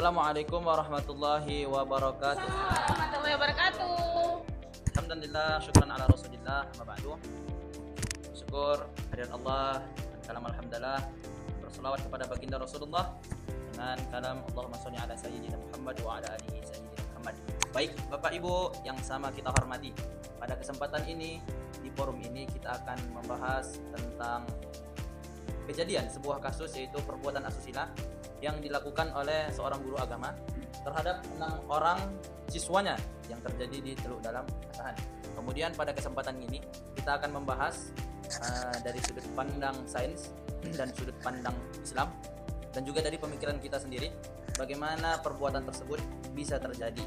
Assalamualaikum warahmatullahi wabarakatuh. Warahmatullahi wabarakatuh. Alhamdulillah, syukran ala rasulillah, amma ba'du. Syukur kehadirat Allah dan kalam alhamdulillah. Berselawat kepada baginda Rasulullah dengan kalam Allahumma sholli ala sayyidina Muhammad wa ala alihi sayyidina Muhammad. Baik, Bapak Ibu yang sama kita hormati. Pada kesempatan ini, di forum ini kita akan membahas tentang kejadian sebuah kasus, yaitu perbuatan asusila yang dilakukan oleh seorang guru agama terhadap 6 orang siswanya yang terjadi di Teluk Dalam, Asahan. Kemudian pada kesempatan ini kita akan membahas dari sudut pandang sains dan sudut pandang Islam, dan juga dari pemikiran kita sendiri bagaimana perbuatan tersebut bisa terjadi.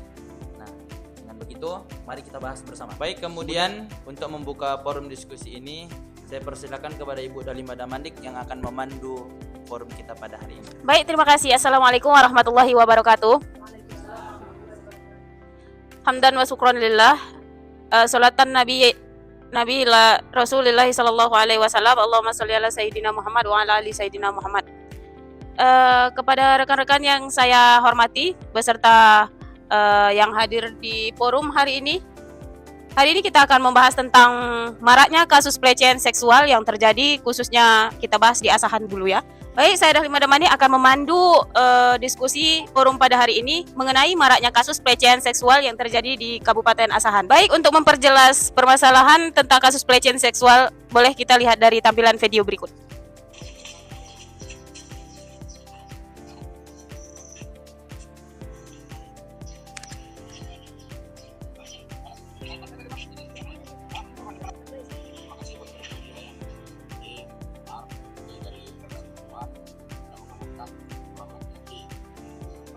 Nah, dengan begitu mari kita bahas bersama. Baik, kemudian untuk membuka forum diskusi ini saya persilakan kepada Ibu Dalima Damandik yang akan memandu forum kita pada hari ini. Baik, terima kasih. Assalamualaikum warahmatullahi wabarakatuh. Hamdan wa syukran lillah. Salatan Nabi Rasulullah sallallahu alaihi wasallam. Allahumma sholli ala sayyidina Muhammad wa ala ali sayyidina Muhammad. Kepada rekan-rekan yang saya hormati beserta yang hadir di forum hari ini. Hari ini kita akan membahas tentang maraknya kasus pelecehan seksual yang terjadi, khususnya kita bahas di Asahan dulu ya. Baik, saya Dalima Damandik akan memandu diskusi forum pada hari ini mengenai maraknya kasus pelecehan seksual yang terjadi di Kabupaten Asahan. Baik, untuk memperjelas permasalahan tentang kasus pelecehan seksual, boleh kita lihat dari tampilan video berikut.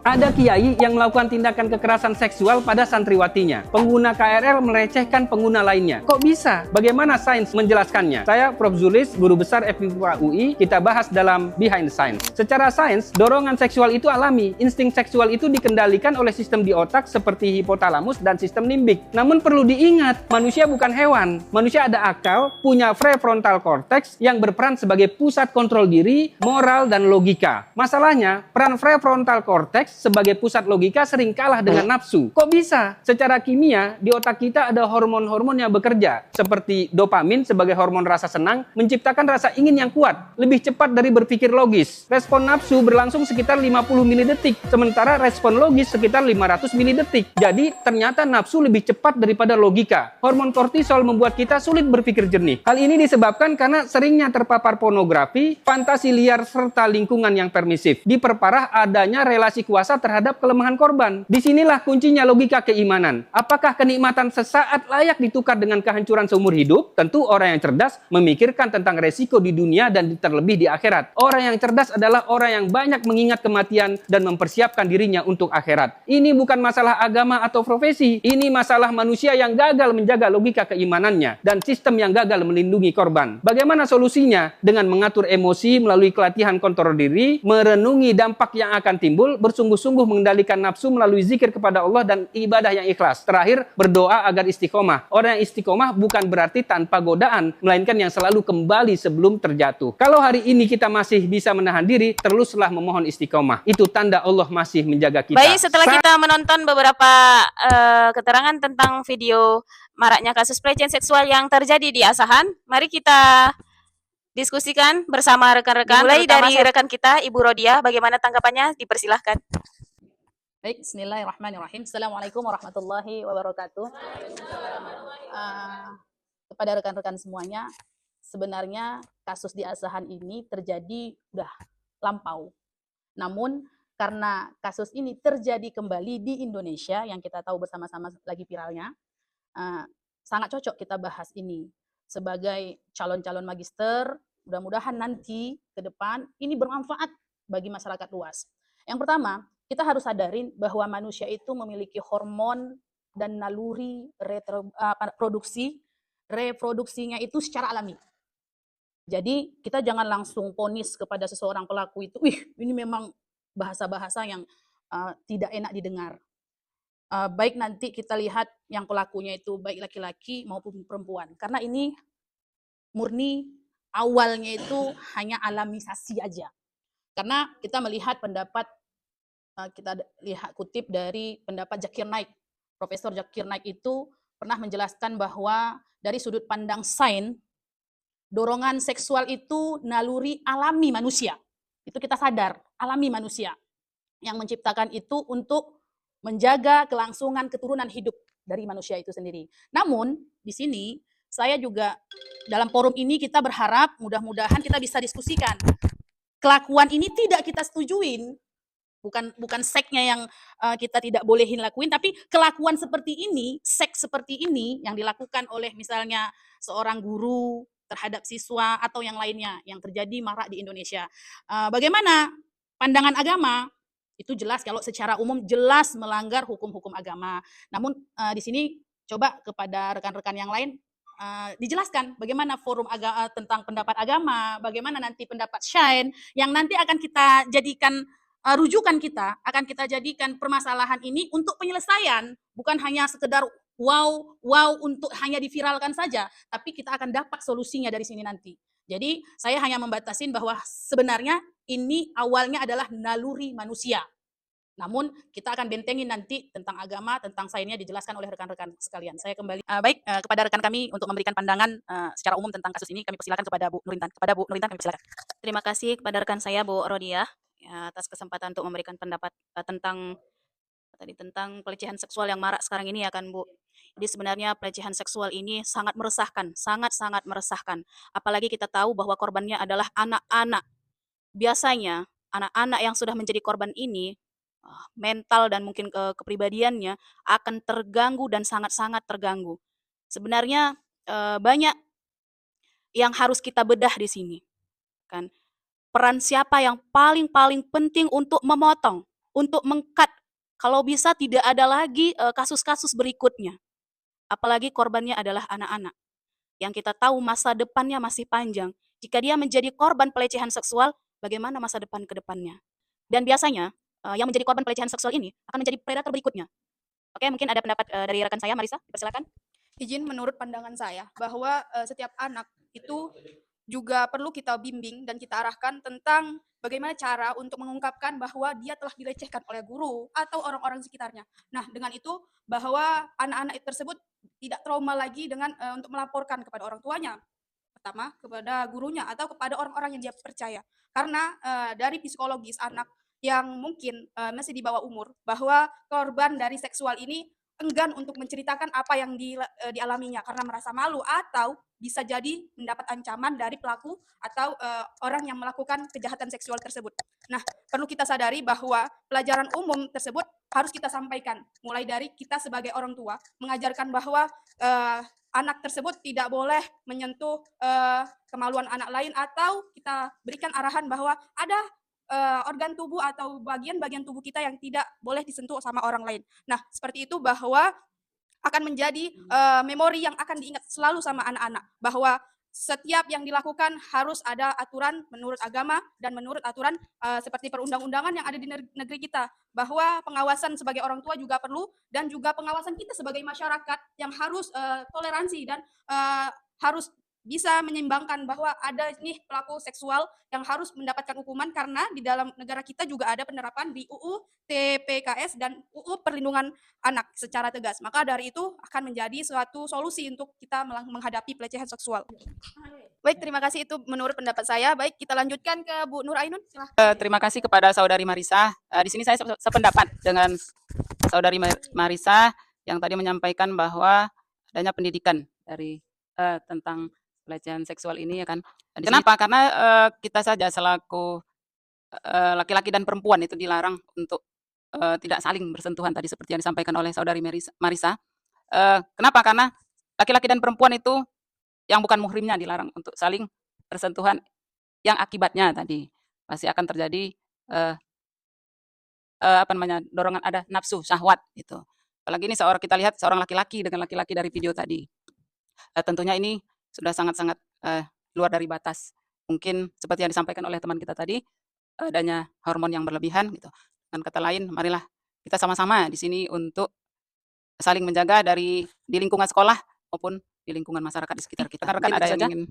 Ada kiai yang melakukan tindakan kekerasan seksual pada santriwatinya. Pengguna KRL melecehkan pengguna lainnya. Kok bisa? Bagaimana sains menjelaskannya? Saya Prof. Zulis, Guru Besar FIPA UI. Kita bahas dalam Behind Science. Secara sains, dorongan seksual itu alami. Insting seksual itu dikendalikan oleh sistem di otak seperti hipotalamus dan sistem limbik. Namun perlu diingat, manusia bukan hewan. Manusia ada akal, punya prefrontal cortex yang berperan sebagai pusat kontrol diri, moral, dan logika. Masalahnya, peran prefrontal cortex sebagai pusat logika sering kalah dengan nafsu. Kok bisa? Secara kimia, di otak kita ada hormon-hormon yang bekerja. Seperti dopamin sebagai hormon rasa senang, menciptakan rasa ingin yang kuat, lebih cepat dari berpikir logis. Respon nafsu berlangsung sekitar 50 milidetik, sementara respon logis sekitar 500 milidetik. Jadi, ternyata nafsu lebih cepat daripada logika. Hormon kortisol membuat kita sulit berpikir jernih. Hal ini disebabkan karena seringnya terpapar pornografi, fantasi liar, serta lingkungan yang permisif. Diperparah adanya relasi kuasa terhadap kelemahan korban. Disinilah kuncinya logika keimanan. Apakah kenikmatan sesaat layak ditukar dengan kehancuran seumur hidup? Tentu orang yang cerdas memikirkan tentang resiko di dunia dan terlebih di akhirat. Orang yang cerdas adalah orang yang banyak mengingat kematian dan mempersiapkan dirinya untuk akhirat. Ini bukan masalah agama atau profesi. Ini masalah manusia yang gagal menjaga logika keimanannya dan sistem yang gagal melindungi korban. Bagaimana solusinya? Dengan mengatur emosi melalui pelatihan kontrol diri, merenungi dampak yang akan timbul, bersungguh-sungguh mengendalikan nafsu melalui zikir kepada Allah dan ibadah yang ikhlas. Terakhir, berdoa agar istiqomah. Orang yang istiqomah bukan berarti tanpa godaan, melainkan yang selalu kembali sebelum terjatuh. Kalau hari ini kita masih bisa menahan diri, teruslah memohon istiqomah. Itu tanda Allah masih menjaga kita. Baik, setelah kita menonton beberapa keterangan tentang video maraknya kasus pelecehan seksual yang terjadi di Asahan, mari kita diskusikan bersama rekan-rekan. Mulai dari rekan kita, Ibu Rodia, bagaimana tanggapannya? Dipersilahkan. Baik, bismillahirrahmanirrahim. Assalamualaikum warahmatullahi wabarakatuh. Kepada rekan-rekan semuanya, sebenarnya kasus di Asahan ini terjadi udah lampau. Namun, karena kasus ini terjadi kembali di Indonesia, yang kita tahu bersama-sama lagi viralnya, sangat cocok kita bahas ini. Sebagai calon-calon magister, mudah-mudahan nanti ke depan ini bermanfaat bagi masyarakat luas. Yang pertama, kita harus sadarin bahwa manusia itu memiliki hormon dan naluri reproduksinya itu secara alami. Jadi kita jangan langsung ponis kepada seseorang pelaku itu, ini memang bahasa-bahasa yang tidak enak didengar. Baik nanti kita lihat yang pelakunya itu baik laki-laki maupun perempuan. Karena ini murni awalnya itu hanya alamisasi aja. Karena kita melihat pendapat kita lihat kutip dari pendapat Zakir Naik. Profesor Zakir Naik itu pernah menjelaskan bahwa dari sudut pandang sains, dorongan seksual itu naluri alami manusia. Itu kita sadar, alami manusia. Yang menciptakan itu untuk menjaga kelangsungan keturunan hidup dari manusia itu sendiri. Namun, di sini saya juga dalam forum ini kita berharap mudah-mudahan kita bisa diskusikan. Kelakuan ini tidak kita setujuin, bukan seksnya yang kita tidak bolehin lakuin, tapi kelakuan seperti ini, seks seperti ini yang dilakukan oleh misalnya seorang guru terhadap siswa atau yang lainnya yang terjadi marak di Indonesia. Bagaimana pandangan agama? Itu jelas kalau secara umum jelas melanggar hukum-hukum agama. Namun di sini coba kepada rekan-rekan yang lain dijelaskan bagaimana forum tentang pendapat agama, bagaimana nanti pendapat Shine yang nanti akan kita jadikan rujukan kita, akan kita jadikan permasalahan ini untuk penyelesaian, bukan hanya sekedar wow untuk hanya diviralkan saja, tapi kita akan dapat solusinya dari sini nanti. Jadi saya hanya membatasin bahwa sebenarnya ini awalnya adalah naluri manusia. Namun kita akan bentengin nanti tentang agama, tentang sainsnya dijelaskan oleh rekan-rekan sekalian. Saya kembali baik kepada rekan kami untuk memberikan pandangan secara umum tentang kasus ini. Kami persilakan kepada Bu Nurintan. Kepada Bu Nurintan kami persilakan. Terima kasih kepada rekan saya Bu Rodiah ya, atas kesempatan untuk memberikan pendapat tentang pelecehan seksual yang marak sekarang ini ya kan Bu. Jadi sebenarnya pelecehan seksual ini sangat meresahkan, sangat-sangat meresahkan. Apalagi kita tahu bahwa korbannya adalah anak-anak. Biasanya anak-anak yang sudah menjadi korban ini mental dan mungkin kepribadiannya akan terganggu dan sangat-sangat terganggu. Sebenarnya banyak yang harus kita bedah di sini, kan? Peran siapa yang paling penting untuk memotong, untuk meng-cut, kalau bisa tidak ada lagi kasus-kasus berikutnya. Apalagi korbannya adalah anak-anak, yang kita tahu masa depannya masih panjang. Jika dia menjadi korban pelecehan seksual, bagaimana masa depan ke depannya? Dan biasanya yang menjadi korban pelecehan seksual ini akan menjadi predator berikutnya. Oke, mungkin ada pendapat dari rekan saya, Marisa, dipersilakan. Izin menurut pandangan saya bahwa setiap anak itu juga perlu kita bimbing dan kita arahkan tentang bagaimana cara untuk mengungkapkan bahwa dia telah dilecehkan oleh guru atau orang-orang sekitarnya. Nah, dengan itu bahwa anak-anak tersebut tidak trauma lagi dengan untuk melaporkan kepada orang tuanya. Pertama, kepada gurunya atau kepada orang-orang yang dia percaya. Karena dari psikologis anak yang mungkin masih di bawah umur, bahwa korban dari seksual ini enggan untuk menceritakan apa yang dialaminya karena merasa malu atau bisa jadi mendapat ancaman dari pelaku atau orang yang melakukan kejahatan seksual tersebut. Nah, perlu kita sadari bahwa pelajaran umum tersebut harus kita sampaikan, mulai dari kita sebagai orang tua, mengajarkan bahwa anak tersebut tidak boleh menyentuh kemaluan anak lain, atau kita berikan arahan bahwa ada organ tubuh atau bagian-bagian tubuh kita yang tidak boleh disentuh sama orang lain. Nah, seperti itu bahwa akan menjadi memori yang akan diingat selalu sama anak-anak, bahwa setiap yang dilakukan harus ada aturan menurut agama dan menurut aturan seperti perundang-undangan yang ada di negeri kita, bahwa pengawasan sebagai orang tua juga perlu, dan juga pengawasan kita sebagai masyarakat yang harus toleransi dan harus bisa menyeimbangkan bahwa ada nih pelaku seksual yang harus mendapatkan hukuman, karena di dalam negara kita juga ada penerapan di UU TPKS dan UU Perlindungan Anak secara tegas. Maka dari itu akan menjadi suatu solusi untuk kita menghadapi pelecehan seksual. Baik, terima kasih, itu menurut pendapat saya. Baik, kita lanjutkan ke Bu Nur Ainun. Silahkan. Terima kasih kepada Saudari Marisa. Di sini saya sependapat dengan Saudari Marisa yang tadi menyampaikan bahwa adanya pendidikan dari tentang pelecehan seksual ini ya kan. Kenapa? Karena kita saja selaku laki-laki dan perempuan itu dilarang untuk tidak saling bersentuhan tadi seperti yang disampaikan oleh Saudari Marisa. Kenapa? Karena laki-laki dan perempuan itu yang bukan muhrimnya dilarang untuk saling bersentuhan, yang akibatnya tadi pasti akan terjadi dorongan, ada nafsu syahwat gitu. Apalagi ini kita lihat seorang laki-laki dengan laki-laki dari video tadi. Tentunya ini sudah sangat-sangat luar dari batas. Mungkin seperti yang disampaikan oleh teman kita tadi, adanya hormon yang berlebihan gitu. Dengan kata lain, marilah kita sama-sama di sini untuk saling menjaga di lingkungan sekolah maupun di lingkungan masyarakat di sekitar kita. Rekan ada yang ingin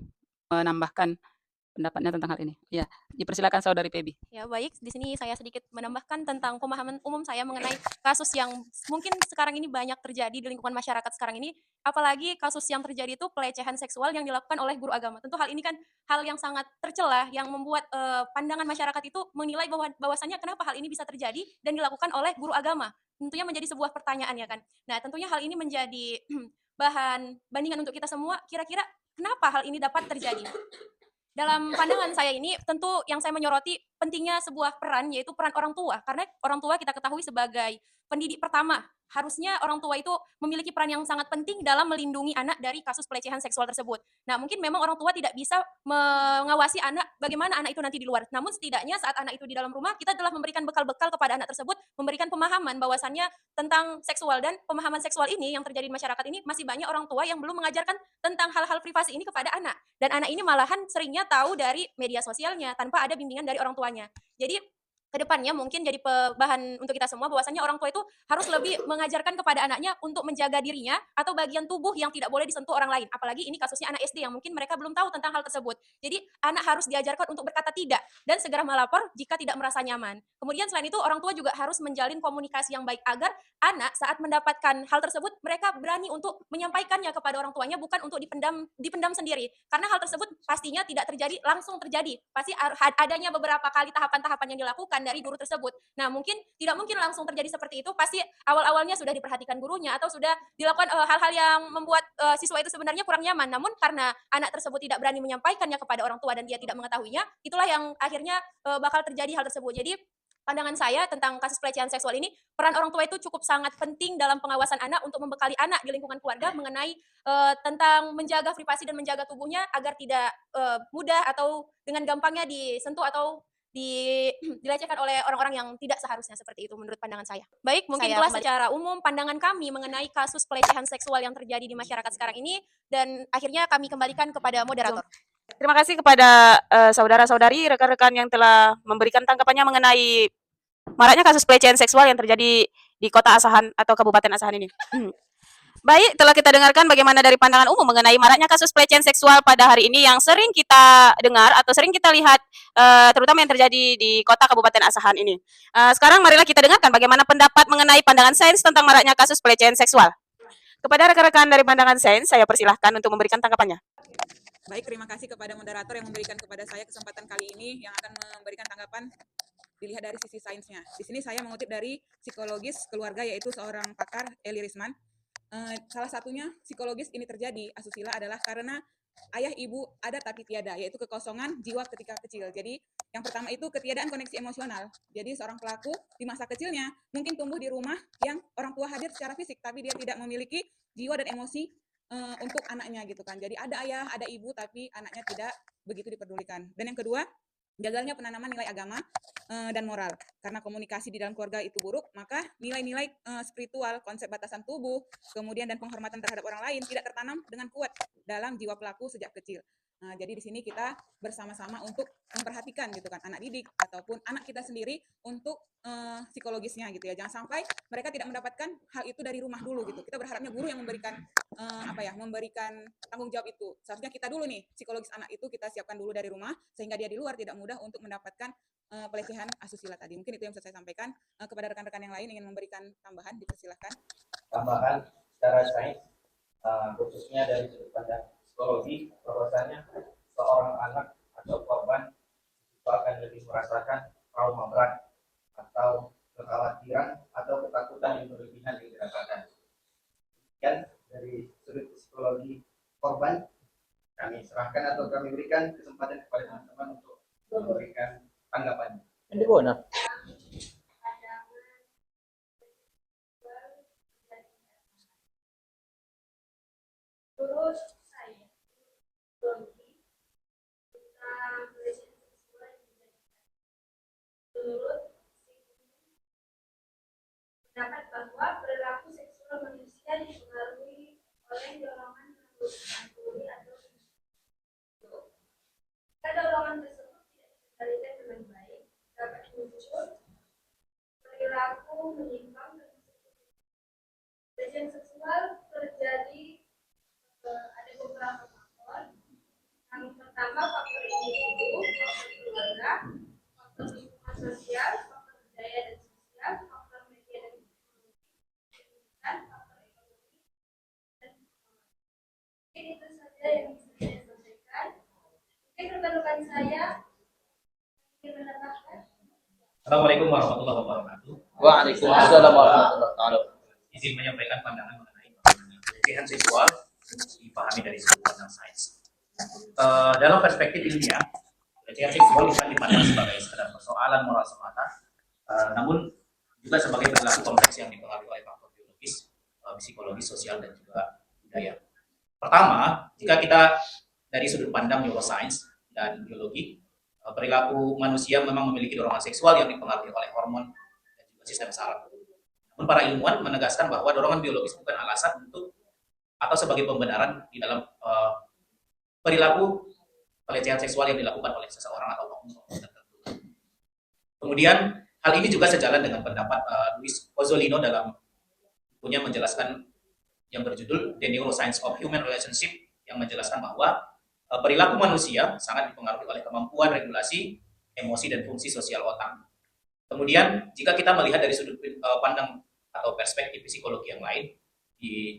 menambahkan pendapatnya tentang hal ini. Ya, dipersilakan Saudari Pebi. Ya, baik. Di sini saya sedikit menambahkan tentang pemahaman umum saya mengenai kasus yang mungkin sekarang ini banyak terjadi di lingkungan masyarakat sekarang ini, apalagi kasus yang terjadi itu pelecehan seksual yang dilakukan oleh guru agama. Tentu hal ini kan hal yang sangat tercela yang membuat pandangan masyarakat itu menilai bahwasannya kenapa hal ini bisa terjadi dan dilakukan oleh guru agama. Tentunya menjadi sebuah pertanyaan ya kan. Nah, tentunya hal ini menjadi bahan bandingan untuk kita semua, kira-kira kenapa hal ini dapat terjadi? Dalam pandangan saya ini, tentu yang saya menyoroti pentingnya sebuah peran, yaitu peran orang tua. Karena orang tua kita ketahui sebagai pendidik pertama. Harusnya orang tua itu memiliki peran yang sangat penting dalam melindungi anak dari kasus pelecehan seksual tersebut. Nah, mungkin memang orang tua tidak bisa mengawasi anak bagaimana anak itu nanti di luar. Namun setidaknya saat anak itu di dalam rumah, kita telah memberikan bekal-bekal kepada anak tersebut, memberikan pemahaman bahwasannya tentang seksual, dan pemahaman seksual ini yang terjadi di masyarakat ini masih banyak orang tua yang belum mengajarkan tentang hal-hal privasi ini kepada anak. Dan anak ini malahan seringnya tahu dari media sosialnya tanpa ada bimbingan dari orang tuanya. Jadi kedepannya mungkin jadi bahan untuk kita semua bahwasannya orang tua itu harus lebih mengajarkan kepada anaknya untuk menjaga dirinya atau bagian tubuh yang tidak boleh disentuh orang lain. Apalagi ini kasusnya anak SD yang mungkin mereka belum tahu tentang hal tersebut. Jadi anak harus diajarkan untuk berkata tidak dan segera melapor jika tidak merasa nyaman. Kemudian selain itu orang tua juga harus menjalin komunikasi yang baik agar anak saat mendapatkan hal tersebut mereka berani untuk menyampaikannya kepada orang tuanya, bukan untuk dipendam sendiri. Karena hal tersebut pastinya tidak terjadi langsung terjadi. Pasti adanya beberapa kali tahapan-tahapan yang dilakukan dari guru tersebut. Nah, tidak mungkin langsung terjadi seperti itu. Pasti awal-awalnya sudah diperhatikan gurunya atau sudah dilakukan hal-hal yang membuat siswa itu sebenarnya kurang nyaman. Namun karena anak tersebut tidak berani menyampaikannya kepada orang tua dan dia tidak mengetahuinya, itulah yang akhirnya bakal terjadi hal tersebut. Jadi pandangan saya tentang kasus pelecehan seksual ini, peran orang tua itu cukup sangat penting dalam pengawasan anak untuk membekali anak di lingkungan keluarga mengenai tentang menjaga privasi dan menjaga tubuhnya agar tidak mudah atau dengan gampangnya disentuh atau dilecehkan oleh orang-orang yang tidak seharusnya, seperti itu menurut pandangan saya. Baik, mungkin itulah secara umum pandangan kami mengenai kasus pelecehan seksual yang terjadi di masyarakat sekarang ini, dan akhirnya kami kembalikan kepada moderator. Terima kasih kepada saudara-saudari, rekan-rekan yang telah memberikan tanggapannya mengenai maraknya kasus pelecehan seksual yang terjadi di Kota Asahan atau Kabupaten Asahan ini. Baik, telah kita dengarkan bagaimana dari pandangan umum mengenai maraknya kasus pelecehan seksual pada hari ini yang sering kita dengar atau sering kita lihat, terutama yang terjadi di Kota Kabupaten Asahan ini. Sekarang marilah kita dengarkan bagaimana pendapat mengenai pandangan sains tentang maraknya kasus pelecehan seksual. Kepada rekan-rekan dari pandangan sains, saya persilahkan untuk memberikan tanggapannya. Baik, terima kasih kepada moderator yang memberikan kepada saya kesempatan kali ini yang akan memberikan tanggapan dilihat dari sisi sainsnya. Di sini saya mengutip dari psikologis keluarga, yaitu seorang pakar, Eli Risman. Salah satunya psikologis ini terjadi, asusila, adalah karena ayah ibu ada tapi tiada, yaitu kekosongan jiwa ketika kecil. Jadi yang pertama itu ketiadaan koneksi emosional. Jadi seorang pelaku di masa kecilnya mungkin tumbuh di rumah yang orang tua hadir secara fisik, tapi dia tidak memiliki jiwa dan emosi untuk anaknya gitu kan. Jadi ada ayah, ada ibu, tapi anaknya tidak begitu dipedulikan. Dan yang kedua, gagalnya penanaman nilai agama dan moral. Karena komunikasi di dalam keluarga itu buruk, maka nilai-nilai spiritual, konsep batasan tubuh, kemudian dan penghormatan terhadap orang lain tidak tertanam dengan kuat dalam jiwa pelaku sejak kecil. Jadi di sini kita bersama-sama untuk memperhatikan gitu kan anak didik ataupun anak kita sendiri untuk psikologisnya gitu ya. Jangan sampai mereka tidak mendapatkan hal itu dari rumah dulu gitu. Kita berharapnya guru yang memberikan memberikan tanggung jawab itu. Seharusnya kita dulu nih psikologis anak itu kita siapkan dulu dari rumah sehingga dia di luar tidak mudah untuk mendapatkan pelecehan asusila tadi. Mungkin itu yang bisa saya sampaikan. Kepada rekan-rekan yang lain ingin memberikan tambahan, dipersilahkan. Tambahan secara sains, khususnya dari sudut pandang psikologi, bahwasanya seorang anak atau korban itu akan lebih merasakan trauma berat atau kekhawatiran atau ketakutan yang berlebihan yang dirasakan. Dan dari sudut psikologi korban, kami serahkan atau kami berikan kesempatan kepada teman-teman untuk memberikan tanggapannya. Ini benar. Menurut saya, tentang pelecehan seksual yang terjadi. Menurut pendapat bahwa perilaku seksual manusia dipengaruhi oleh dorongan naluri atau jika dorongan tersebut tidak dikendalikan dengan baik, dapat muncul perilaku menyimpang dan pelecehan seksual terjadi ada beberapa faktor. Yang pertama, faktor individu Mungkin itu saja yang bisa saya sampaikan. Mungkin rekan-rekan saya ingin menambahkan. Assalamualaikum warahmatullahi wabarakatuh. Waalaikumsalam warahmatullahi wabarakatuh. Izin menyampaikan pandangan mengenai pelecehan seksual dipahami dari sudut pandang sains. Dalam perspektif ilmiah, pelecehan seksual bukan dipandang sebagai sekedar persoalan moral semata, namun juga sebagai perilaku kompleks yang dipengaruhi oleh faktor biologis, psikologis, sosial, dan juga budaya. Pertama, jika kita dari sudut pandang neuroscience dan biologi, perilaku manusia memang memiliki dorongan seksual yang dipengaruhi oleh hormon dan juga sistem saraf. Namun para ilmuwan menegaskan bahwa dorongan biologis bukan alasan untuk atau sebagai pembenaran di dalam perilaku pelecehan seksual yang dilakukan oleh seseorang atau oknum tertentu. Kemudian hal ini juga sejalan dengan pendapat Luis Pozzolino dalam bukunya menjelaskan yang berjudul The Neuroscience of Human Relationship, yang menjelaskan bahwa perilaku manusia sangat dipengaruhi oleh kemampuan regulasi, emosi, dan fungsi sosial otak. Kemudian, jika kita melihat dari sudut pandang atau perspektif psikologi yang lain,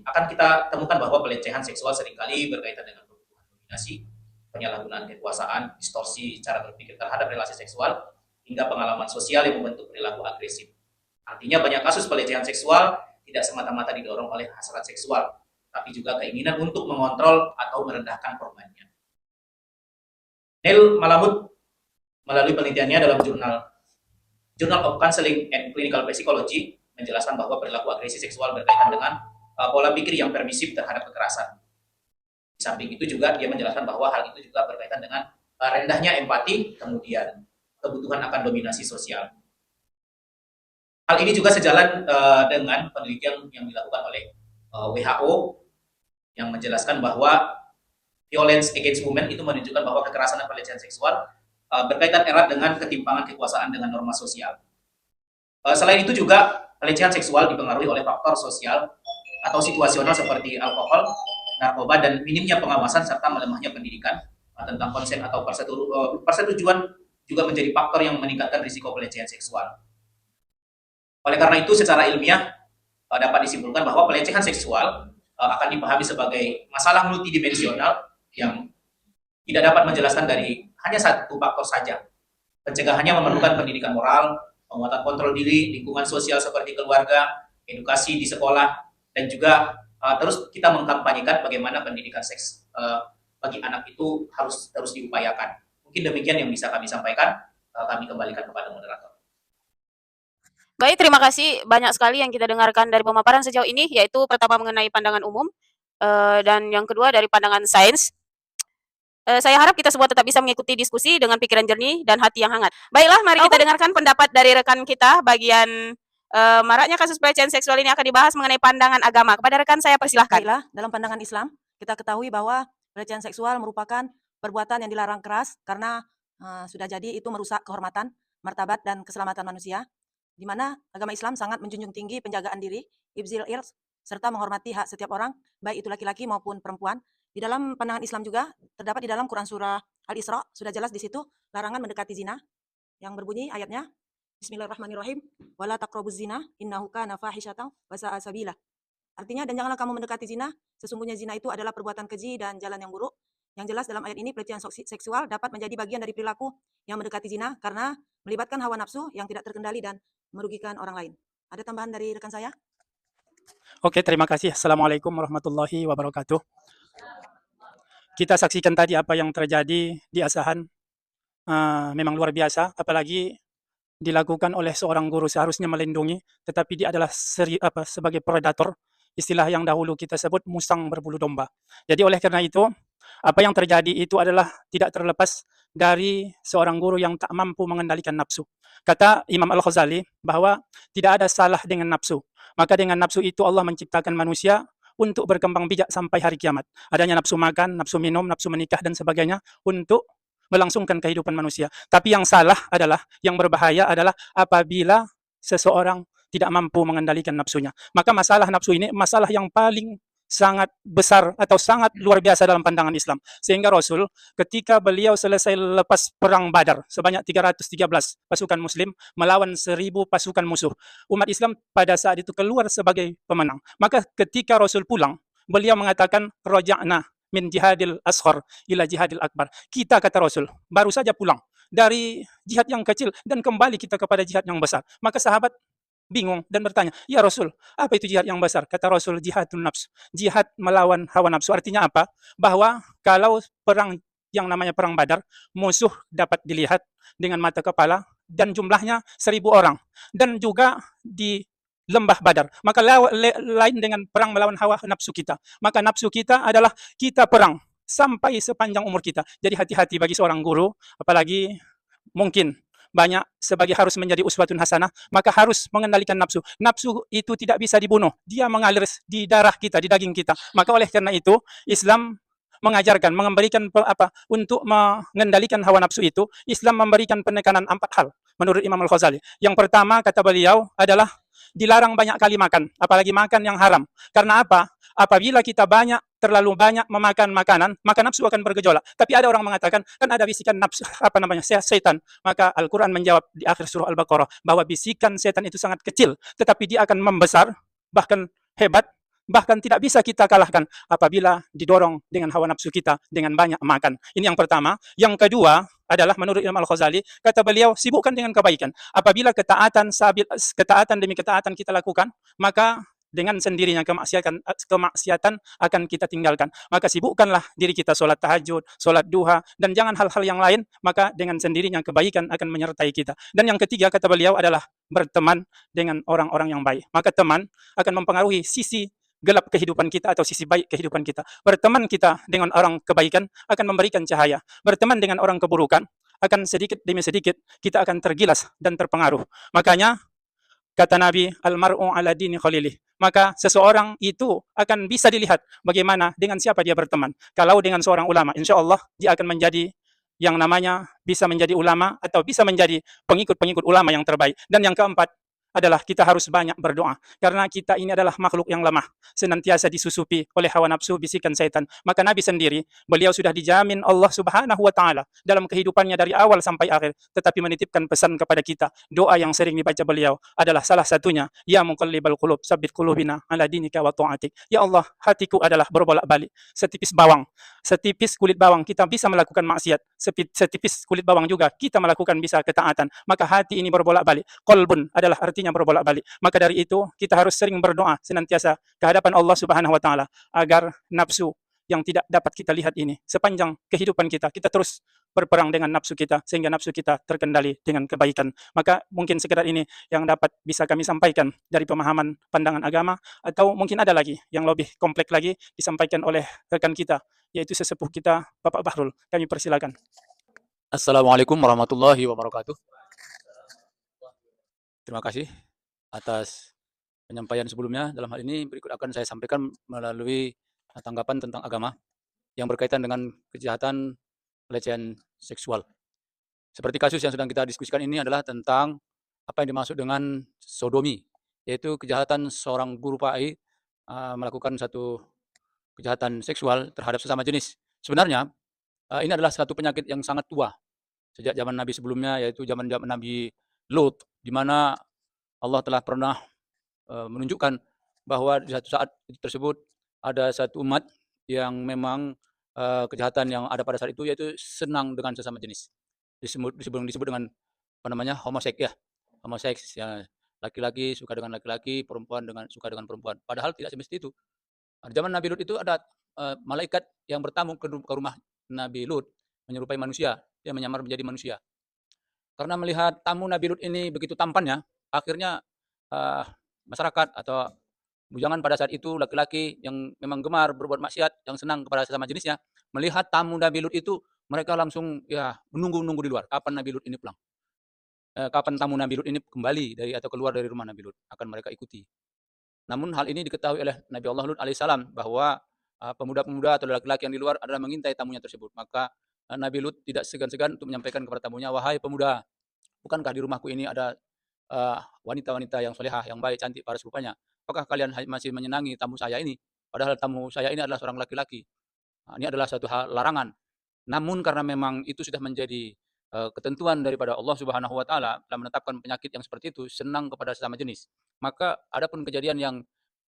akan kita temukan bahwa pelecehan seksual seringkali berkaitan dengan kebutuhan dominasi, penyalahgunaan kekuasaan, distorsi cara berpikir terhadap relasi seksual, hingga pengalaman sosial yang membentuk perilaku agresif. Artinya banyak kasus pelecehan seksual tidak semata-mata didorong oleh hasrat seksual, tapi juga keinginan untuk mengontrol atau merendahkan korbannya. Neil Malamud melalui penelitiannya dalam Journal of Counseling and Clinical Psychology menjelaskan bahwa perilaku agresi seksual berkaitan dengan pola pikir yang permisif terhadap kekerasan. Di samping itu juga dia menjelaskan bahwa hal itu juga berkaitan dengan rendahnya empati, kemudian kebutuhan akan dominasi sosial. Hal ini juga sejalan dengan penelitian yang dilakukan oleh WHO yang menjelaskan bahwa violence against women itu menunjukkan bahwa kekerasan dan pelecehan seksual berkaitan erat dengan ketimpangan kekuasaan dengan norma sosial. Selain itu juga pelecehan seksual dipengaruhi oleh faktor sosial atau situasional seperti alkohol, narkoba, dan minimnya pengawasan serta melemahnya pendidikan tentang konsen atau persetujuan juga menjadi faktor yang meningkatkan risiko pelecehan seksual. Oleh karena itu, secara ilmiah dapat disimpulkan bahwa pelecehan seksual akan dipahami sebagai masalah multidimensional yang tidak dapat menjelaskan dari hanya satu faktor saja. Pencegahannya memerlukan pendidikan moral, penguatan kontrol diri, lingkungan sosial seperti keluarga, edukasi di sekolah, dan juga terus kita mengkampanyekan bagaimana pendidikan seks bagi anak itu harus terus diupayakan. Mungkin demikian yang bisa kami sampaikan. Kami kembalikan kepada moderator. Baik, terima kasih. Banyak sekali yang kita dengarkan dari pemaparan sejauh ini, yaitu pertama mengenai pandangan umum, dan yang kedua dari pandangan sains. Saya harap kita semua tetap bisa mengikuti diskusi dengan pikiran jernih dan hati yang hangat. Baiklah, mari kita dengarkan pendapat dari rekan kita bagian maraknya kasus pelecehan seksual ini akan dibahas mengenai pandangan agama. Kepada rekan saya persilahkan. Baiklah, dalam pandangan Islam, kita ketahui bahwa pelecehan seksual merupakan perbuatan yang dilarang keras karena sudah jadi itu merusak kehormatan, martabat, dan keselamatan manusia, di mana agama Islam sangat menjunjung tinggi penjagaan diri, ibzil irs, serta menghormati hak setiap orang, baik itu laki-laki maupun perempuan. Di dalam pandangan Islam juga terdapat di dalam Quran surah Al-Isra, sudah jelas di situ larangan mendekati zina, yang berbunyi ayatnya, Bismillahirrahmanirrahim, wala taqrabuz zina innahu kana fahisyatan wa sa'a sabila. Artinya, dan janganlah kamu mendekati zina, sesungguhnya zina itu adalah perbuatan keji dan jalan yang buruk. Yang jelas dalam ayat ini pelecehan seksual dapat menjadi bagian dari perilaku yang mendekati zina karena melibatkan hawa nafsu yang tidak terkendali dan merugikan orang lain. Ada tambahan dari rekan saya? Oke, terima kasih. Assalamualaikum warahmatullahi wabarakatuh. Kita saksikan tadi apa yang terjadi di Asahan. Memang luar biasa, apalagi dilakukan oleh seorang guru, seharusnya melindungi, tetapi dia adalah sebagai predator, istilah yang dahulu kita sebut musang berbulu domba. Jadi oleh karena itu, apa yang terjadi itu adalah tidak terlepas dari seorang guru yang tak mampu mengendalikan nafsu. Kata Imam Al-Ghazali bahwa tidak ada salah dengan nafsu. Maka dengan nafsu itu Allah menciptakan manusia untuk berkembang bijak sampai hari kiamat. Adanya nafsu makan, nafsu minum, nafsu menikah, dan sebagainya untuk melangsungkan kehidupan manusia. Tapi yang salah adalah, yang berbahaya adalah apabila seseorang tidak mampu mengendalikan nafsunya. Maka masalah nafsu ini masalah yang paling sangat besar atau sangat luar biasa dalam pandangan Islam. Sehingga Rasul ketika beliau selesai lepas perang Badar sebanyak 313 pasukan muslim melawan 1000 pasukan musuh. Umat Islam pada saat itu keluar sebagai pemenang. Maka ketika Rasul pulang, beliau mengatakan raja'na min jihadil asghar ila jihadil akbar. Kita, kata Rasul, baru saja pulang dari jihad yang kecil dan kembali kita kepada jihad yang besar. Maka sahabat bingung dan bertanya, "Ya Rasul, apa itu jihad yang besar?" Kata Rasul, jihadun nafs, jihad melawan hawa nafsu. Artinya apa? Bahwa kalau perang yang namanya perang Badar, musuh dapat dilihat dengan mata kepala dan jumlahnya 1.000 orang. Dan juga di lembah Badar. Maka lain dengan perang melawan hawa nafsu kita. Maka nafsu kita adalah kita perang sampai sepanjang umur kita. Jadi hati-hati bagi seorang guru, apalagi mungkin banyak sebagai harus menjadi uswatun hasanah, maka harus mengendalikan nafsu. Nafsu itu tidak bisa dibunuh, dia mengalir di darah kita, di daging kita. Maka oleh karena itu Islam mengajarkan, memberikan untuk mengendalikan hawa nafsu itu. Islam memberikan penekanan 4 hal menurut Imam Al-Ghazali. Yang pertama, kata beliau, adalah dilarang banyak kali makan, apalagi makan yang haram. Karena apa? Apabila kita terlalu banyak memakan makanan, maka nafsu akan bergejolak. Tapi ada orang mengatakan, kan ada bisikan nafsu, setan. Maka Al-Quran menjawab di akhir surah Al-Baqarah bahwa bisikan setan itu sangat kecil, tetapi dia akan membesar, bahkan hebat, bahkan tidak bisa kita kalahkan apabila didorong dengan hawa nafsu kita dengan banyak makan. Ini yang pertama. Yang kedua adalah menurut Imam Al-Ghazali, kata beliau, sibukkan dengan kebaikan. Apabila ketaatan demi ketaatan kita lakukan, maka dengan sendirinya kemaksiatan akan kita tinggalkan. Maka sibukkanlah diri kita, sholat tahajud, sholat duha, dan jangan hal-hal yang lain, maka dengan sendirinya kebaikan akan menyertai kita. Dan yang ketiga, kata beliau, adalah berteman dengan orang-orang yang baik. Maka teman akan mempengaruhi sisi gelap kehidupan kita atau sisi baik kehidupan kita. Berteman kita dengan orang kebaikan akan memberikan cahaya. Berteman dengan orang keburukan akan sedikit demi sedikit kita akan tergilas dan terpengaruh. Makanya kata Nabi, almar'u ala dini khalilih. Maka seseorang itu akan bisa dilihat bagaimana dengan siapa dia berteman. Kalau dengan seorang ulama, insya Allah dia akan menjadi yang namanya bisa menjadi ulama atau bisa menjadi pengikut-pengikut ulama yang terbaik. Dan yang keempat adalah kita harus banyak berdoa. Karena kita ini adalah makhluk yang lemah, senantiasa disusupi oleh hawa nafsu, bisikan setan. Maka Nabi sendiri, beliau sudah dijamin Allah Subhanahu wa Ta'ala dalam kehidupannya dari awal sampai akhir, tetapi menitipkan pesan kepada kita. Doa yang sering dibaca beliau adalah salah satunya, ya muqallibal qulub, tsabbit qulubina ala dinika wa ta'atik. Ya Allah, hatiku adalah berbolak-balik setipis bawang, setipis kulit bawang kita bisa melakukan maksiat, setipis kulit bawang juga kita melakukan bisa ketaatan. Maka hati ini berbolak-balik. Qalbun adalah artinya berbolak-balik. Maka dari itu kita harus sering berdoa senantiasa ke hadapan Allah Subhanahu wa Ta'ala agar nafsu yang tidak dapat kita lihat ini sepanjang kehidupan kita terus berperang dengan nafsu kita sehingga nafsu kita terkendali dengan kebaikan. Maka mungkin sekedar ini yang dapat bisa kami sampaikan dari pemahaman pandangan agama, atau mungkin ada lagi yang lebih kompleks lagi disampaikan oleh rekan kita, yaitu sesepuh kita Bapak Bahrul. Kami persilakan. Assalamualaikum warahmatullahi wabarakatuh. Terima kasih atas penyampaian sebelumnya. Dalam hal ini berikut akan saya sampaikan melalui tanggapan tentang agama yang berkaitan dengan kejahatan pelecehan seksual. Seperti kasus yang sedang kita diskusikan ini adalah tentang apa yang dimaksud dengan sodomi, yaitu kejahatan seorang guru PAI melakukan satu kejahatan seksual terhadap sesama jenis. Sebenarnya ini adalah satu penyakit yang sangat tua sejak zaman Nabi sebelumnya, yaitu zaman Nabi Lut, di mana Allah telah pernah menunjukkan bahwa di satu saat tersebut ada satu umat yang memang kejahatan yang ada pada saat itu yaitu senang dengan sesama jenis. Disebut dengan apa namanya, homoseks ya. Homoseks ya, laki-laki suka dengan laki-laki, perempuan suka dengan perempuan. Padahal tidak semestinya itu. Di zaman Nabi Lut itu ada malaikat yang bertamu ke rumah Nabi Lut menyerupai manusia, dia menyamar menjadi manusia. Karena melihat tamu Nabi Lut ini begitu tampannya, akhirnya masyarakat atau bujangan pada saat itu, laki-laki yang memang gemar berbuat maksiat, yang senang kepada sesama jenisnya, melihat tamu Nabi Lut itu, mereka langsung ya menunggu-nunggu di luar, kapan Nabi Lut ini pulang. Kapan tamu Nabi Lut ini kembali atau keluar dari rumah Nabi Lut, akan mereka ikuti. Namun hal ini diketahui oleh Nabi Allah Lut alaihissalam bahwa pemuda-pemuda atau laki-laki yang di luar adalah mengintai tamunya tersebut. Maka Nabi Lut tidak segan-segan untuk menyampaikan kepada tamunya, wahai pemuda, bukankah di rumahku ini ada wanita-wanita yang solehah, yang baik, cantik, paras rupanya? Apakah kalian masih menyenangi tamu saya ini? Padahal tamu saya ini adalah seorang laki-laki. Ini adalah suatu hal larangan. Namun karena memang itu sudah menjadi ketentuan daripada Allah Subhanahu wa Ta'ala dalam menetapkan penyakit yang seperti itu, senang kepada sesama jenis. Maka adapun kejadian yang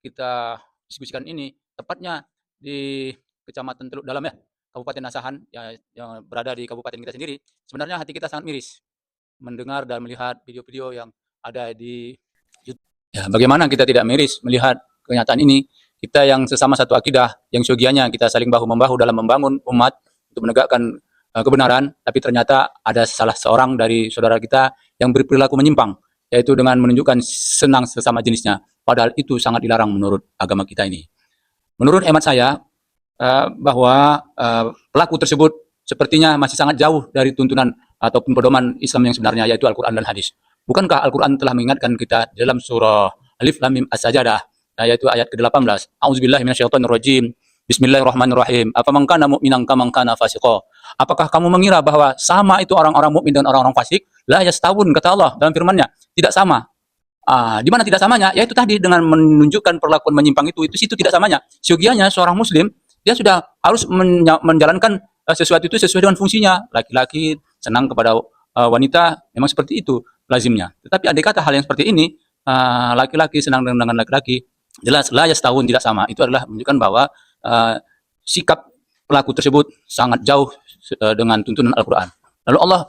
kita diskusikan ini tepatnya Kecamatan Teluk Dalam ya, Kabupaten Asahan yang berada di kabupaten kita sendiri. Sebenarnya hati kita sangat miris mendengar dan melihat video-video yang ada di YouTube. Ya, bagaimana kita tidak miris melihat kenyataan ini? Kita yang sesama satu akidah, yang syogianya kita saling bahu-membahu dalam membangun umat untuk menegakkan kebenaran, tapi ternyata ada salah seorang dari saudara kita yang berperilaku menyimpang, yaitu dengan menunjukkan senang sesama jenisnya. Padahal itu sangat dilarang menurut agama kita ini. Menurut hemat saya, bahwa pelaku tersebut sepertinya masih sangat jauh dari tuntunan ataupun pedoman Islam yang sebenarnya, yaitu Al-Quran dan Hadis. Bukankah Al-Quran telah mengingatkan kita dalam surah Alif Lam Mim As-Sajdah, yaitu ayat ke-18, A'udzubillahi minasyaitonirrajim, Bismillahirrahmanirrahim. Afaman kana mu'minan kaman kana fasiqa. Apakah kamu mengira bahwa sama itu orang-orang mukmin dan orang-orang fasik? La yastawun, kata Allah dalam firman-Nya, tidak sama. Di mana tidak samanya? Yaitu tadi dengan menunjukkan perlakuan menyimpang itu situ tidak samanya. Siogianya seorang muslim, dia sudah harus menjalankan sesuatu itu sesuai dengan fungsinya. Laki-laki senang kepada wanita, memang seperti itu lazimnya. Tetapi andai kata hal yang seperti ini, laki-laki senang dengan laki-laki, jelas la yastawun, tidak sama. Itu adalah menunjukkan bahwa sikap pelaku tersebut sangat jauh dengan tuntunan Al-Quran. Lalu Allah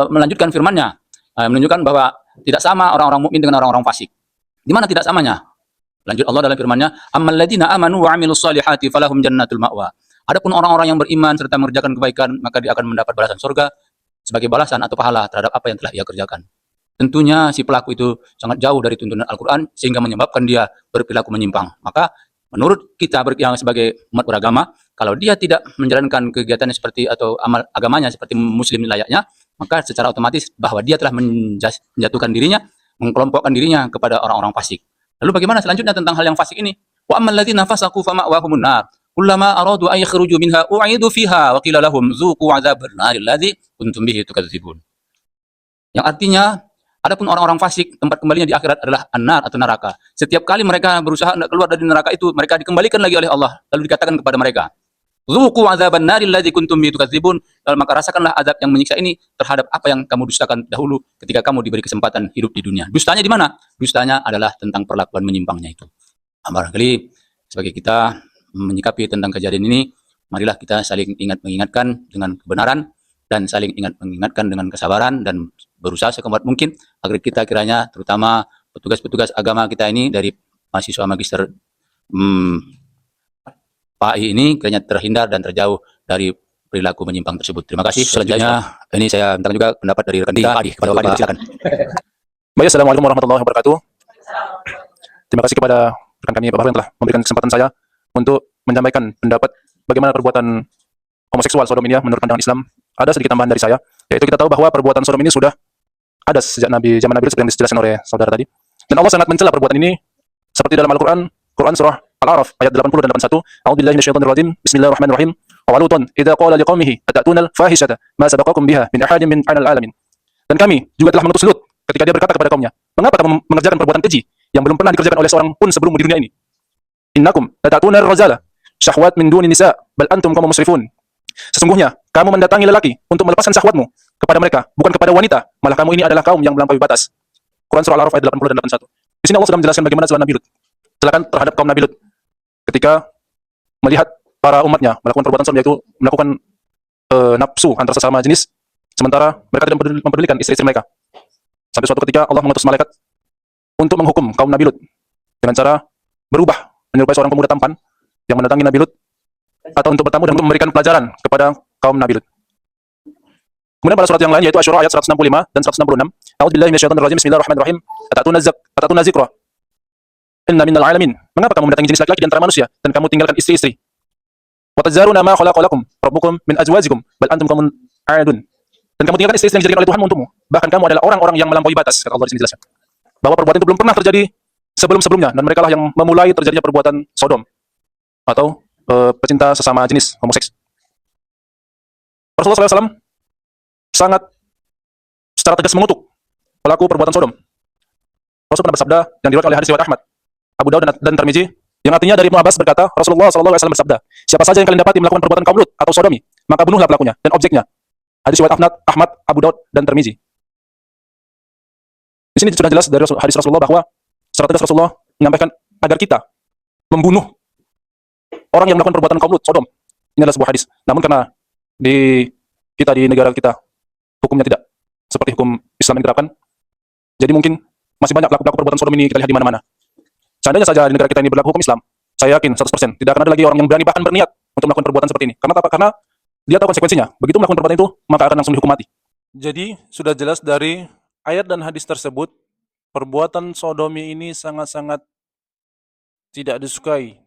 melanjutkan firman-Nya, menunjukkan bahwa tidak sama orang-orang mukmin dengan orang-orang fasik. Di mana tidak samanya? Lanjut Allah dalam firman-Nya, "Ammal ladzina amanu wa 'amilus solihati falahum jannatul ma'wa." Adapun orang-orang yang beriman serta mengerjakan kebaikan, maka dia akan mendapat balasan surga sebagai balasan atau pahala terhadap apa yang telah ia kerjakan. Tentunya si pelaku itu sangat jauh dari tuntunan Al-Quran sehingga menyebabkan dia berperilaku menyimpang. Maka menurut kita yang sebagai umat beragama, kalau dia tidak menjalankan kegiatannya seperti atau amal agamanya seperti muslim layaknya, maka secara otomatis bahwa dia telah menjatuhkan dirinya, mengkelompokkan dirinya kepada orang-orang fasik. Lalu bagaimana selanjutnya tentang hal yang fasik ini? Wa ammal ladzina fasaqu fama'wahumun nar. Kullama aradu an yakhruju minha u'idu fiha wa qila lahum dzuqu 'adzaban nar alladzi kuntum bihi tukadzibun. Yang artinya, adapun orang-orang fasik, tempat kembalinya di akhirat adalah an-nar atau neraka. Setiap kali mereka berusaha hendak keluar dari neraka itu, mereka dikembalikan lagi oleh Allah. Lalu dikatakan kepada mereka, Dzuqu 'adzaban nar alladzi kuntum bihi tukadzibun. Maka rasakanlah azab yang menyiksa ini terhadap apa yang kamu dustakan dahulu ketika kamu diberi kesempatan hidup di dunia. Dustanya di mana? Dustanya adalah tentang perlakuan menyimpangnya itu. Barangkali sebagai kita menyikapi tentang kejadian ini, marilah kita saling mengingatkan dengan kebenaran dan saling mengingatkan dengan kesabaran dan berusaha sekuat mungkin agar kita kiranya, terutama petugas-petugas agama kita ini dari mahasiswa magister PAI ini, kiranya terhindar dan terjauh dari perilaku menyimpang tersebut. Terima kasih. Selanjutnya, ini saya minta juga pendapat dari rekan kita, kepada Pak Adi, silakan. Baik, Assalamualaikum warahmatullahi wabarakatuh. Terima kasih kepada rekan kami Pak Bahru yang telah memberikan kesempatan saya untuk menyampaikan pendapat bagaimana perbuatan homoseksual sodom ini menurut pandangan Islam. Ada sedikit tambahan dari saya, yaitu kita tahu bahwa perbuatan sodom ini sudah ada sejak zaman Nabi seperti yang dijelaskan oleh saudara tadi. Dan Allah sangat mencela perbuatan ini seperti dalam Al-Quran, Quran surah Al-A'raf ayat 80 dan 81. A'udzubillahi minasyaitonirrajim. Bismillahirrahmanirrahim. Wa Lutun idza qala liqaumihi atatunal fahishata ma sabaqakum biha min ahadin min 'alal alamin. Dan kami juga telah mengutus Lut ketika dia berkata kepada kaumnya, "Mengapa kamu mengerjakan perbuatan keji yang belum pernah dikerjakan oleh seorang pun sebelummu di dunia ini? Innakum lata'tunar razala syahwat min duni nisa bal antum qaumun musrifun." Sesungguhnya kamu mendatangi lelaki untuk melepaskan syahwatmu kepada mereka, bukan kepada wanita, malah kamu ini adalah kaum yang melampaui batas. Quran surah Al-A'raf ayat 80 dan 81. Di sini Allah sudah menjelaskan bagaimana celaan Nabi Lut. Celakan terhadap kaum Nabi Lut ketika melihat para umatnya melakukan perbuatan sodom, yaitu melakukan nafsu antara sesama jenis, sementara mereka tidak mempedulikan istri-istri mereka. Sampai suatu ketika Allah mengutus malaikat untuk menghukum kaum Nabi Lut dengan cara berubah menyerupai seorang pemuda tampan yang mendatangi Nabi Lut atau untuk bertamu dan untuk memberikan pelajaran kepada kaum Nabi Lut. Kemudian pada surat yang lain, yaitu Asy-Syura ayat 165 dan 166, A'udzubillahi minasyaitonirrajim. Bismillahirrahmanirrahim. Atatuna zikra inna minal alamin. Mengapa kamu mendatangi jenis laki-laki di antara manusia dan kamu tinggalkan istri-istri? Wa tazaruna ma khalaqa lakum rabbukum min azwajikum bal antum qaumun 'adun. Dan kamu tinggalkan istri-istri yang dijadikan oleh Tuhanmu untukmu. Bahkan kamu adalah orang-orang yang melampaui batas. Kata Allah di sini jelaskan bahwa perbuatan itu belum pernah terjadi sebelum-sebelumnya, dan mereka lah yang memulai terjadinya perbuatan sodom atau pecinta sesama jenis homoseks. Rasulullah SAW sangat secara tegas mengutuk pelaku perbuatan sodom. Rasul pernah bersabda yang diriwayatkan oleh hadis riwayat Ahmad, Abu Daud dan Tirmizi, yang artinya dari Ibnu Abbas berkata, Rasulullah SAW bersabda, siapa saja yang kalian dapati melakukan perbuatan kaum Lut atau sodomi, maka bunuhlah pelakunya dan objeknya. Hadis riwayat Ahmad, Abu Daud dan Tirmizi. Di sini sudah jelas dari hadis Rasulullah bahwa secara tegas Rasulullah menyampaikan agar kita membunuh orang yang melakukan perbuatan kaum Lut, sodom, ini adalah sebuah hadis. Namun karena di negara kita hukumnya tidak seperti hukum Islam yang diterapkan, jadi mungkin masih banyak pelaku-pelaku perbuatan sodom ini kita lihat di mana-mana. Seandainya saja di negara kita ini berlaku hukum Islam, saya yakin 100% tidak akan ada lagi orang yang berani bahkan berniat untuk melakukan perbuatan seperti ini. Karena apa? Karena dia tahu konsekuensinya. Begitu melakukan perbuatan itu, maka akan langsung dihukum mati. Jadi sudah jelas dari ayat dan hadis tersebut, perbuatan sodomi ini sangat-sangat tidak disukai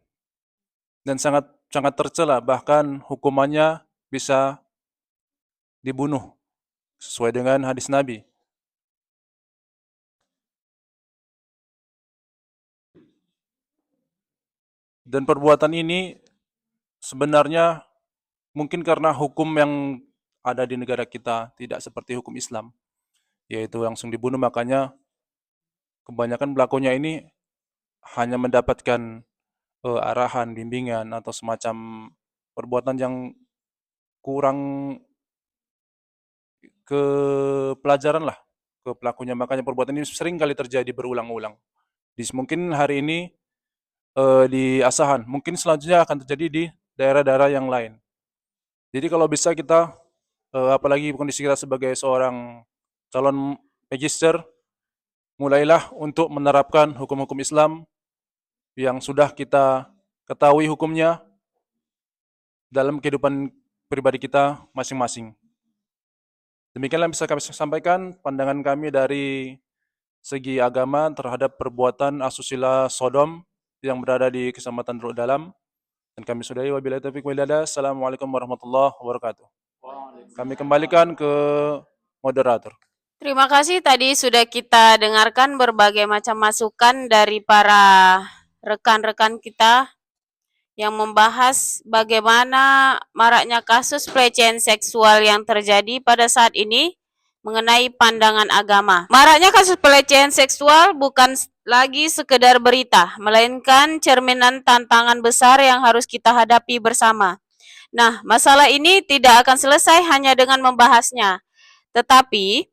dan sangat tercela, bahkan hukumannya bisa dibunuh sesuai dengan hadis Nabi. Dan perbuatan ini sebenarnya mungkin karena hukum yang ada di negara kita tidak seperti hukum Islam, yaitu langsung dibunuh, makanya kebanyakan pelakunya ini hanya mendapatkan arahan, bimbingan, atau semacam perbuatan yang kurang ke pelajaran lah ke pelakunya. Makanya perbuatan ini sering kali terjadi berulang-ulang. Mungkin hari ini di Asahan, mungkin selanjutnya akan terjadi di daerah-daerah yang lain. Jadi kalau bisa kita, apalagi kondisi kita sebagai seorang calon magister, mulailah untuk menerapkan hukum-hukum Islam yang sudah kita ketahui hukumnya dalam kehidupan pribadi kita masing-masing. Demikianlah yang bisa kami sampaikan pandangan kami dari segi agama terhadap perbuatan asusila Sodom yang berada di Kecamatan Teluk Dalam. Dan kami sudahi, wabillahi taufiq wal hidayah. Assalamualaikum warahmatullahi wabarakatuh. Kami kembalikan ke moderator. Terima kasih, tadi sudah kita dengarkan berbagai macam masukan dari para rekan-rekan kita yang membahas bagaimana maraknya kasus pelecehan seksual yang terjadi pada saat ini mengenai pandangan agama. Maraknya kasus pelecehan seksual bukan lagi sekedar berita, melainkan cerminan tantangan besar yang harus kita hadapi bersama. Nah, masalah ini tidak akan selesai hanya dengan membahasnya, tetapi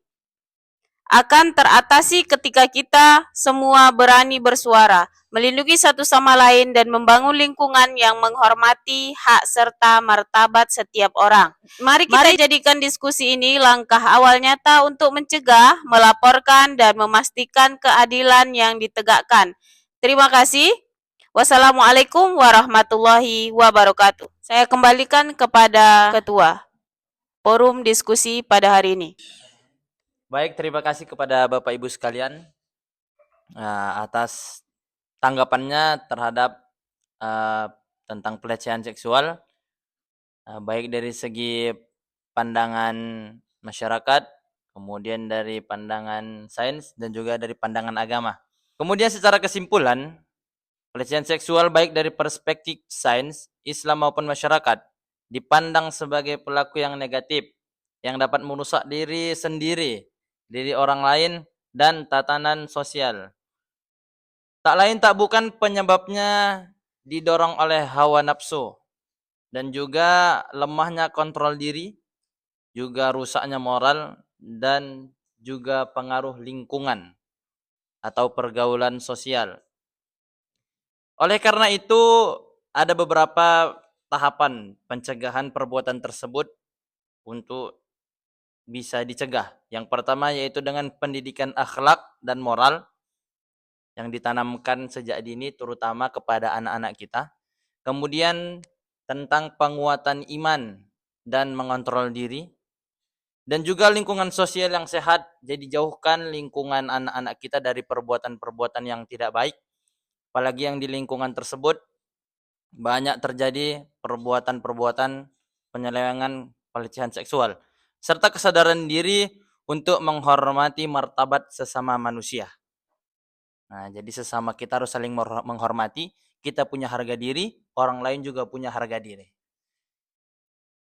akan teratasi ketika kita semua berani bersuara, melindungi satu sama lain, dan membangun lingkungan yang menghormati hak serta martabat setiap orang. Mari kita jadikan diskusi ini langkah awal nyata untuk mencegah, melaporkan, dan memastikan keadilan yang ditegakkan. Terima kasih. Wassalamualaikum warahmatullahi wabarakatuh. Saya kembalikan kepada Ketua Forum Diskusi pada hari ini. Baik, terima kasih kepada Bapak Ibu sekalian atas tanggapannya terhadap tentang pelecehan seksual, baik dari segi pandangan masyarakat, kemudian dari pandangan sains, dan juga dari pandangan agama. Kemudian secara kesimpulan, pelecehan seksual baik dari perspektif sains, Islam maupun masyarakat dipandang sebagai pelaku yang negatif, yang dapat merusak diri sendiri, diri orang lain, dan tatanan sosial. Tak lain tak bukan penyebabnya didorong oleh hawa nafsu, dan juga lemahnya kontrol diri, juga rusaknya moral, dan juga pengaruh lingkungan atau pergaulan sosial. Oleh karena itu, ada beberapa tahapan pencegahan perbuatan tersebut untuk bisa dicegah. Yang pertama yaitu dengan pendidikan akhlak dan moral yang ditanamkan sejak dini, terutama kepada anak-anak kita. Kemudian tentang penguatan iman dan mengontrol diri, dan juga lingkungan sosial yang sehat. Jadi jauhkan lingkungan anak-anak kita dari perbuatan-perbuatan yang tidak baik, apalagi yang di lingkungan tersebut banyak terjadi perbuatan-perbuatan penyelewengan pelecehan seksual, serta kesadaran diri untuk menghormati martabat sesama manusia. Nah, jadi sesama kita harus saling menghormati. Kita punya harga diri, orang lain juga punya harga diri.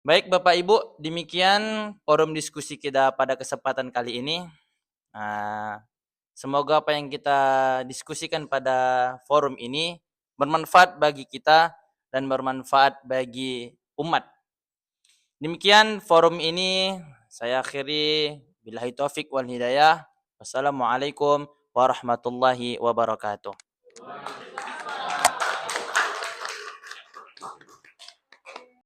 Baik Bapak Ibu, demikian forum diskusi kita pada kesempatan kali ini. Semoga apa yang kita diskusikan pada forum ini bermanfaat bagi kita dan bermanfaat bagi umat. Demikian forum ini saya akhiri, billahi taufik wal hidayah. Wassalamualaikum warahmatullahi wabarakatuh.